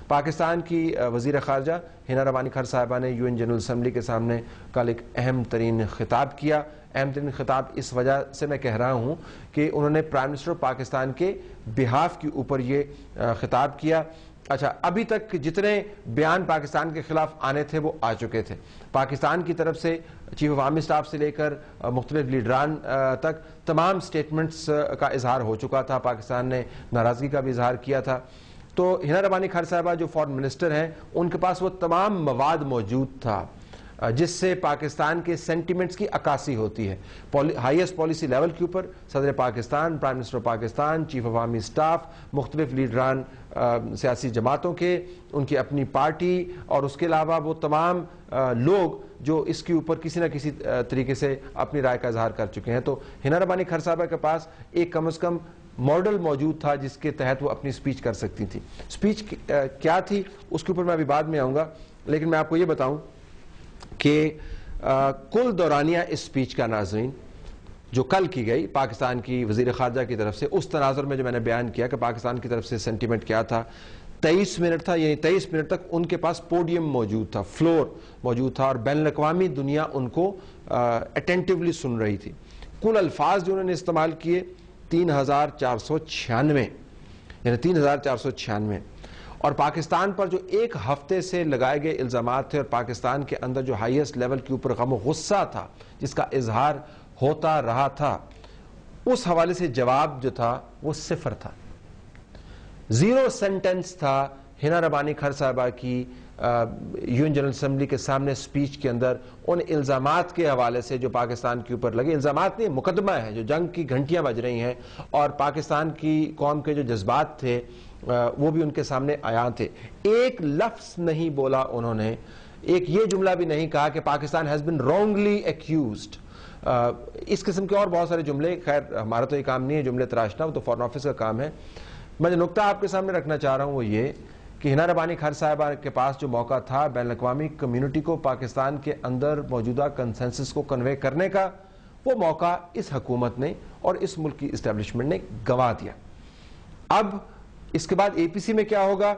پاکستان کی وزیر خارجہ ہنا ربانی کھر صاحبہ نے UN جنرل اسمبلی کے سامنے کل ایک اہم ترین خطاب کیا. اہم ترین خطاب اس وجہ سے میں کہہ رہا ہوں کہ انہوں نے پرائم منسٹر پاکستان کے بہاف کے اوپر یہ خطاب کیا. اچھا، ابھی تک جتنے بیان پاکستان کے خلاف آنے تھے وہ آ چکے تھے. پاکستان کی طرف سے چیف آف آرمی اسٹاف سے لے کر مختلف لیڈران تک تمام سٹیٹمنٹس کا اظہار ہو چکا تھا. پاکستان نے ناراضگی کا بھی اظہار کیا تھا. تو ہنا ربانی کھر صاحبہ جو فارن منسٹر ہیں، ان کے پاس وہ تمام مواد موجود تھا جس سے پاکستان کے سینٹیمنٹس کی عکاسی ہوتی ہے. ہائیسٹ پالیسی لیول کے اوپر صدر Pakistan, prime minister Pakistan, chief of army staff, مختلف لیڈران سیاسی جماعتوں کے، ان کی اپنی پارٹی، اور اس کے علاوہ وہ تمام لوگ جو اس کے اوپر کسی نہ کسی طریقے سے اپنی رائے کا اظہار کر چکے ہیں. تو ہنا ربانی کھر صاحبہ کے پاس ایک کم از کم ماڈل موجود تھا جس کے تحت وہ اپنی سپیچ کر سکتی تھی. سپیچ کیا تھی اس کے اوپر میں ابھی بعد میں آؤں گا، لیکن میں آپ کو یہ بتاؤں کہ کل دورانیہ اس سپیچ کا، ناظرین، جو کل کی گئی پاکستان کی وزیر خارجہ کی طرف سے، اس تناظر میں جو میں نے بیان کیا کہ پاکستان کی طرف سے سینٹیمنٹ کیا تھا، 23 منٹ تھا. یعنی 23 منٹ تک ان کے پاس پوڈیم موجود تھا، فلور موجود تھا، اور بین الاقوامی دنیا ان کو اٹینٹیولی سن رہی تھی. کل الفاظ جو انہوں نے استعمال کیے 3496، یعنی 3496. اور پاکستان پر جو ایک ہفتے سے لگائے گئے الزامات تھے، اور پاکستان کے اندر جو ہائیسٹ لیول کے اوپر غم و غصہ تھا جس کا اظہار ہوتا رہا تھا، اس حوالے سے جواب جو تھا وہ 0 تھا. 0 سینٹنس تھا ہنا ربانی کھر صاحبہ کی UN جنرل اسمبلی کے سامنے سپیچ کے اندر ان الزامات کے حوالے سے جو پاکستان کے اوپر لگے. الزامات نہیں، مقدمہ ہے جو جنگ کی گھنٹیاں بج رہی ہیں، اور پاکستان کی قوم کے جو جذبات تھے وہ بھی ان کے سامنے آیا تھے. ایک لفظ نہیں بولا انہوں نے، ایک یہ جملہ بھی نہیں کہا کہ Pakistan has been wrongly accused. اس قسم کے اور بہت سارے جملے، خیر ہمارا تو یہ کام نہیں ہے جملے تراشنا، وہ تو فارن آفس کا کام ہے. میں جو نقطہ آپ کے سامنے رکھنا چاہ رہا ہوں وہ یہ کہ ہنا ربانی کھر صاحبہ کے پاس جو موقع تھا بین الاقوامی کمیونٹی کو پاکستان کے اندر موجودہ کنسنسس کو کنوے کرنے کا، وہ موقع اس حکومت نے اور اس ملک کی اسٹیبلشمنٹ نے گنوا دیا. اب اس کے بعد APC میں کیا ہوگا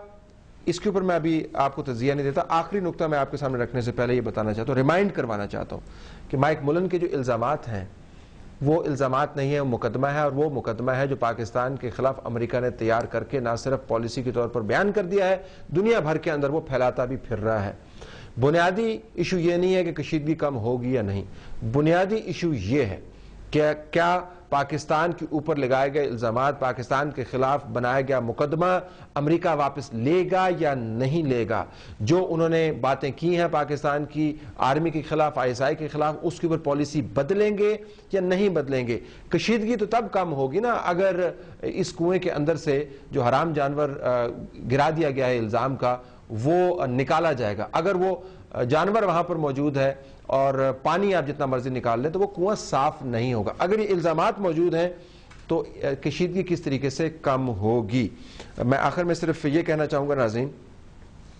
اس کے اوپر میں ابھی آپ کو تجزیہ نہیں دیتا. آخری نقطہ میں آپ کے سامنے رکھنے سے پہلے یہ بتانا چاہتا ہوں، ریمائنڈ کروانا چاہتا ہوں کہ مائک ملن کے جو الزامات ہیں وہ الزامات نہیں ہیں، وہ مقدمہ ہے. اور وہ مقدمہ ہے جو پاکستان کے خلاف امریکہ نے تیار کر کے نہ صرف پالیسی کے طور پر بیان کر دیا ہے، دنیا بھر کے اندر وہ پھیلاتا بھی پھر رہا ہے. بنیادی ایشو یہ نہیں ہے کہ کشیدگی کم ہوگی یا نہیں، بنیادی ایشو یہ ہے کہ کیا پاکستان کے اوپر لگائے گئے الزامات، پاکستان کے خلاف بنایا گیا مقدمہ امریکہ واپس لے گا یا نہیں لے گا. جو انہوں نے باتیں کی ہیں پاکستان کی آرمی کے خلاف، ISI کے خلاف، اس کے اوپر پالیسی بدلیں گے یا نہیں بدلیں گے. کشیدگی تو تب کم ہوگی نا اگر اس کنویں کے اندر سے جو حرام جانور گرا دیا گیا ہے الزام کا وہ نکالا جائے گا. اگر وہ جانور وہاں پر موجود ہے اور پانی آپ جتنا مرضی نکال لیں تو وہ کنواں صاف نہیں ہوگا. اگر یہ الزامات موجود ہیں تو کشیدگی کس طریقے سے کم ہوگی. میں آخر میں صرف یہ کہنا چاہوں گا ناظرین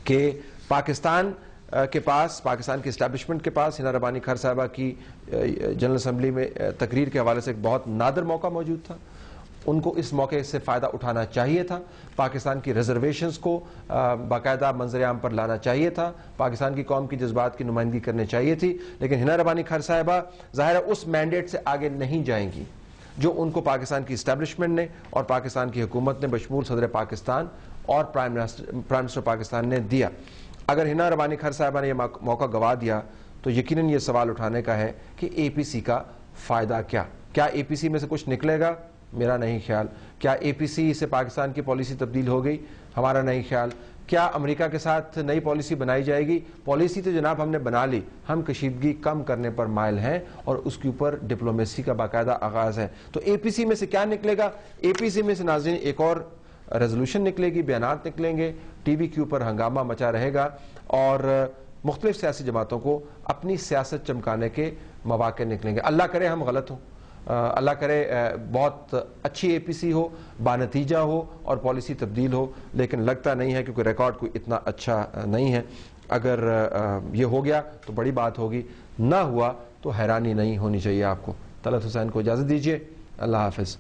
کہ پاکستان کے پاس، پاکستان کی اسٹیبلشمنٹ کے پاس ہنا ربانی کھر صاحبہ کی جنرل اسمبلی میں تقریر کے حوالے سے ایک بہت نادر موقع موجود تھا. ان کو اس موقع سے فائدہ اٹھانا چاہیے تھا، پاکستان کی ریزرویشنز کو باقاعدہ منظر عام پر لانا چاہیے تھا، پاکستان کی قوم کی جذبات کی نمائندگی کرنی چاہیے تھی. لیکن ہنا ربانی کھر صاحبہ ظاہر ہے اس مینڈیٹ سے آگے نہیں جائیں گی جو ان کو پاکستان کی اسٹیبلشمنٹ نے اور پاکستان کی حکومت نے بشمول صدر پاکستان اور پرائم منسٹر پاکستان نے دیا. اگر ہنا ربانی کھر صاحبہ نے یہ موقع گوا دیا تو یقیناً یہ سوال اٹھانے کا ہے کہ APC کا فائدہ کیا APC میں سے کچھ نکلے گا؟ میرا نہیں خیال. کیا APC سے پاکستان کی پالیسی تبدیل ہو گئی؟ ہمارا نہیں خیال. کیا امریکہ کے ساتھ نئی پالیسی بنائی جائے گی؟ پالیسی تو جناب ہم نے بنا لی، ہم کشیدگی کم کرنے پر مائل ہیں اور اس کے اوپر ڈپلومیسی کا باقاعدہ آغاز ہے. تو APC میں سے کیا نکلے گا؟ APC میں سے ناظرین ایک اور ریزولوشن نکلے گی، بیانات نکلیں گے، ٹی وی کے اوپر ہنگامہ مچا رہے گا اور مختلف سیاسی جماعتوں کو اپنی سیاست چمکانے کے مواقع نکلیں گے. اللہ کرے ہم غلط ہوں، اللہ کرے بہت اچھی APC ہو، بانتیجہ ہو اور پالیسی تبدیل ہو، لیکن لگتا نہیں ہے کیونکہ ریکارڈ کوئی اتنا اچھا نہیں ہے. اگر یہ ہو گیا تو بڑی بات ہوگی، نہ ہوا تو حیرانی نہیں ہونی چاہیے آپ کو. طلعت حسین کو اجازت دیجیے، اللہ حافظ.